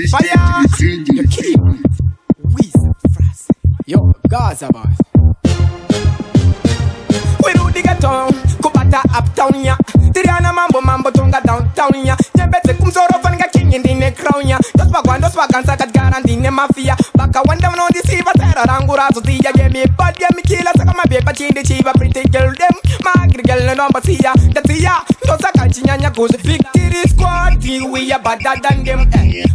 Fire! You kill me. Yo, Gaza boy. We do the ghetto, Kubata uptown ya. Tiriana mambo tonga downtown ya. Nyembete kumsoro fanga king in the crown ya. Dos paganza kat garantine mafia. Baka wanda no deceive terror rangura to tia get me bad ya me killer saka my baby chinde chiva pretty girl them. Magri girl no basia. Datia no saka chinyanya goes victory squad. We are better than them.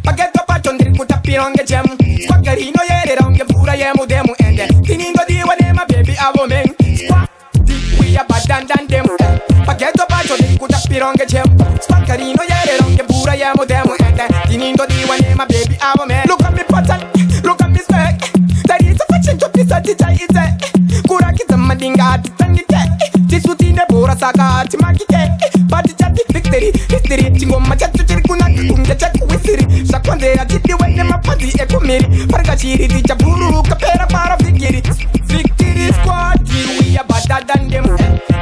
Paget to patron kuta pironge gem. Squagarino yere ronge pura yemu demu ende. Tinindo di wane my baby avo men. We are better than them. Paget to patron kuta pironge gem. Squagarino yere ronge pura yemu demu ende. Tinindo di wane my baby avo men. Look at me pattern, look at me spec. That is a fashion to be satisfied. It's a Kurakita madinga tangite. Tisutine pura saka timakite. Party chati victory, history. Chingoma chatu chirikuna kunja chaku wisiri. Sakwandera chiti wene mapati ekumiri. Pargachiri di chaburu kapera para victory. Victory squad, we are better than them.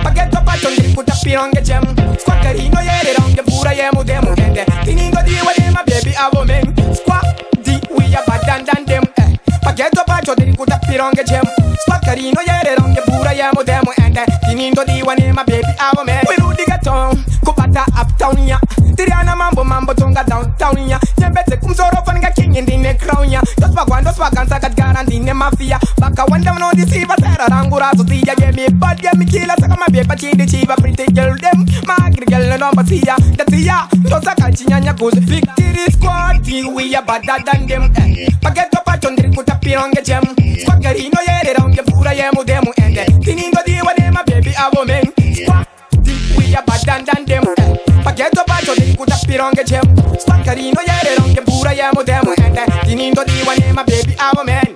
Pageto paton di kuta pironge gem. Squagarino yere ronge pura yemu demu ende. Tinindo di wene ma baby avo men. Squad, we are better than them. Pageto paton di kuta pironge gem. Squagarino yere ronge pura yemu demu ende. Tinindo di wene ma baby avo men. We do the ghetto, Kubata uptown ya. Tiriana mambo tonga downtown ya. Nyembete kumsoro fanga king in the crown ya. Dos paganza kat garantine mafia. Baka wanda no deceive terror rangura to tia get me bad ya me killer saka my baby chinde chiva pretty girl them. Magri girl no basia. Datia no saka chinyanya goes victory squad. We are better than them. Paget to patron kuta pironge gem. Squagarino yere ronge pura yemu demu ende. Tinindo di wane my baby avo men. Squad, we are better than them. Pageto bacio di kuta pironge gem. Squagarino yere ronge pura yemu demu ende. Tinindo di wane my baby avo men.